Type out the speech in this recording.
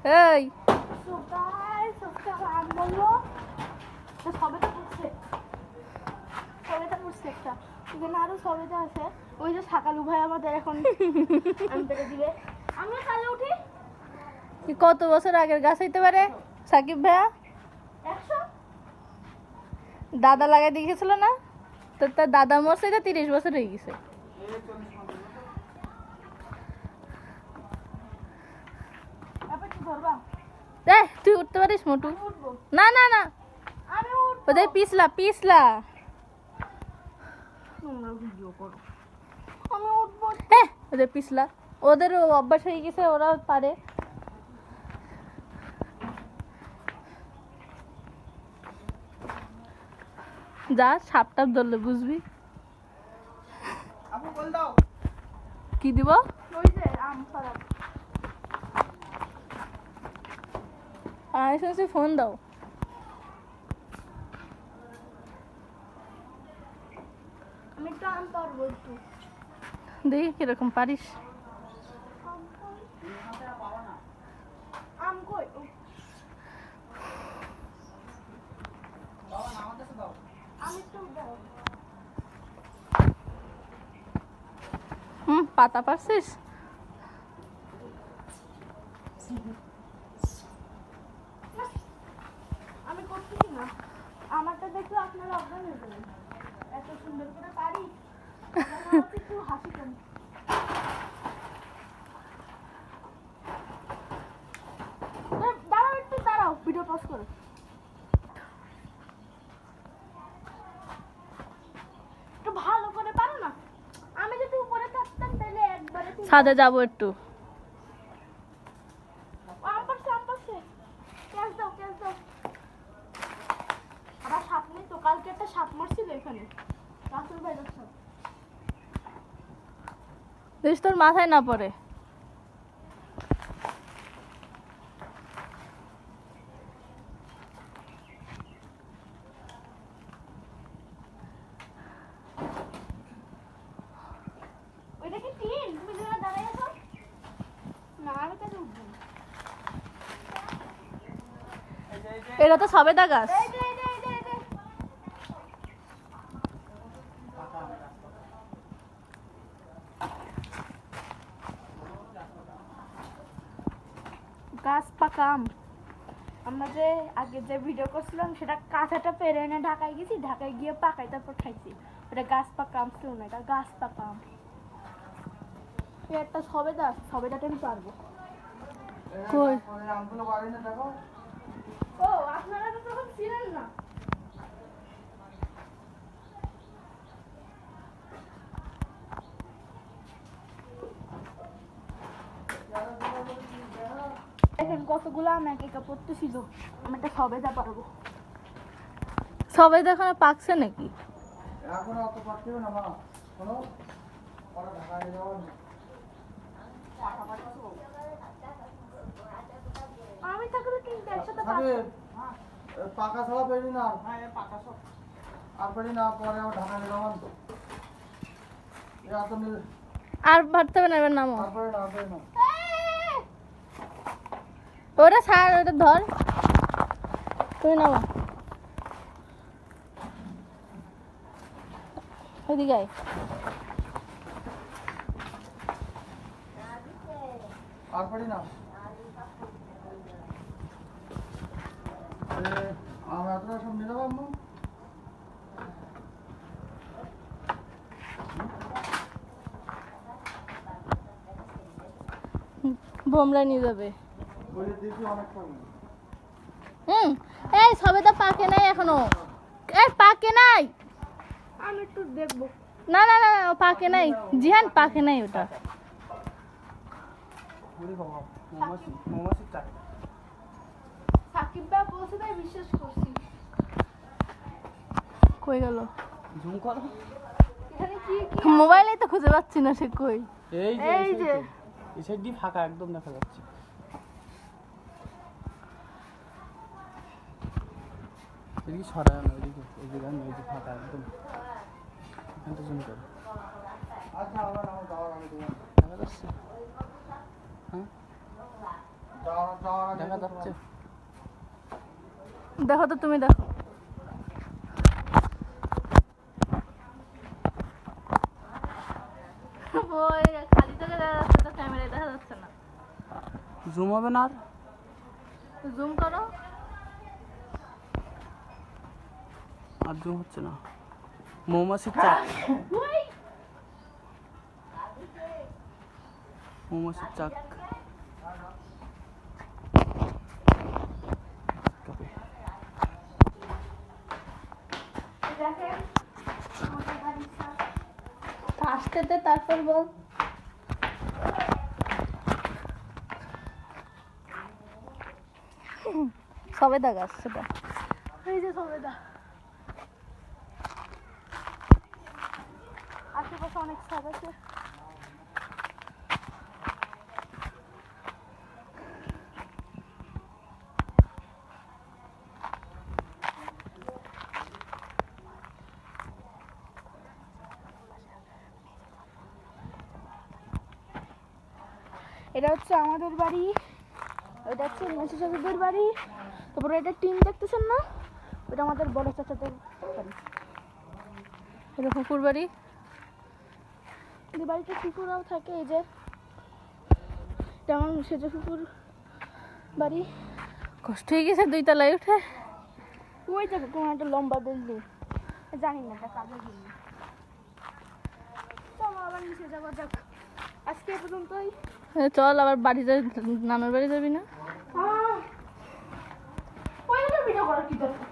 এই আরো সবেদা আছে ওই যে সকালু ভাই আমাদের এখন দিবে। আমি কালে উঠি কত বছর আগের গাছ হইতে পারে সাকিব ভাইয়া? 100 দাদা লাগাই দেখেছিল না? তো তার দাদা মরছে, এটা 30 বছর হয়ে গেছে। তুই উঠতে পারিস মোটু? না না না, ওদের পিছলা পিছলা। ওদের পিছলা, ওদের অভ্যাস হয়ে গেছে, ওরা পারে। যা সাপটাপ ধরলে বুঝবি। কি দিব? ফোন দাও। আমি তো আম পারবো একটু। দেখি কিরকম পারিস। আম কই? আমি তো দাও। পাতা পারছিস? আমি করতেছি না, আমারটা দেখলে আপনারা অজ্ঞান হয়ে যাবেন। এত সুন্দর করে পারি, একটু হাসি কেন? দাঁড়াও একটু দাঁড়াও, ভিডিও পজ করো। একটু ভালো করে পারো না? আমি যদি উপরে থাকতাম তাহলে একবারে ছাদে যাবো একটু। আম পাশে ক্যাচ দাও ক্যাচ দাও। আবার সাপ নেই তো, কালকে একটা সাপ মারছিল এখানে, রাসুল ভাই দেখছো? দেখ তোর মাথায় না পড়ে। ওইটা কি টিন? তুমি যেন দাঁড়াই আছো না, আমি কেন উঠবো? এটা তো সবেদা গাছ। এই যে গাছ পাকা আম। আমরা যে আগে যে ভিডিও করছিলাম সেটা কাঁচাটা পেরে এনে ঢাকায় গেছি, ঢাকায় গিয়ে পাকাই তারপর খাইছি। ওটা গাছ পাকা আম ছিল না, এটা গাছ পাকা আম। একটা সবেদাটা আমি পারবো। কই? ও আপনারা তো তখন ছিলেন না। দেখেন কতগুলো আম এক একা পড়তেছিল। আমি একটা সবেদা পারবো। সবেদা এখনো পাকছে নাকি? এখনো অত পারছিবে না মা, শোনো ওরা ঢাকায় যাওয়ার আমি থাকলে কিন্তু একসাথে থাকে পারতাম। পাকা ছাড়া পেরি না। পাকা সব আর পেরি না, পরে আমার ঢাকায় যাওয়ার তো এত আর পারতে হবে না, এবার নামো। তারপরে না পেরি না। ওটা ছাড়, ওটা ধর, তুই নামো। ওইদিকে আয়। আর পেরি না। আমি এতটা সব নিয়ে যাবো আম্মু। বোমরা নিয়ে যাবে। বলে দেখি অনেক পাবো। এই সবেদা পাকে নাই এখনো। এই পাকে নাই। আমি একটু দেখবো। না না না, ও পাকে নাই জিহান, পাকে নাই ওটা। বলি বাবা মোমাসি চাই। সাকিব ভাই বলছে তাই বিশ্বাস করছি। কই গেল? জুম করো। এখানে কি মোবাইলেই তো খুঁজে পাচ্ছি না, সে কই? এই যে এই সাইড দিয়ে ফাঁকা একদম দেখা যাচ্ছে। এদিকে সরায় না, ওইদিকে ওইদিকে আমি ওইদিকে ফাঁকা একদম, এখানটা জুম করো। আচ্ছা আমার নাম দাও, আমি দেবো। দেখা যাচ্ছে? হ্যাঁ দেখা যাচ্ছে? দেখো তো, তুমি দেখো। ওই খালি চোখে দেখা যাচ্ছে, তো ক্যামেরায় দেখা যাচ্ছে না। জুম হবে না আর? জুম করো। আর জুম হচ্ছে না। মৌমাছির চাক, মৌমাছির চাক। কাপে। আসতে দে, তারপর বল। সবেদা গাছ সেটা। এই যে সবেদা, আশেপাশে অনেক সব আছে। এটা হচ্ছে আমাদের বাড়ি, ওইটা হচ্ছে মেসো চাচাদের বাড়ি, তারপরে এটা টিন দেখতেছেন না, ওটা আমাদের বড় চাচাদের বাড়ি। এটা কুকুর বাড়ি। এই বাড়িতে কুকুররাও থাকে। এই যে এটা আমার সেজে কুকুর বাড়ি। কষ্ট হয়ে গেছে 2 তলায় উঠে। ওই দেখো তোমার একটা লম্বা বিল্ডিং, জানি না এটা কাজে বিল্ডিং। চলো আবার নিচে যাবো, যাক আজকে এ পর্যন্তই। চল আবার বাড়ি যাই, নামের বাড়ি যাবি না? ওই ভিডিও করার কি দরকার?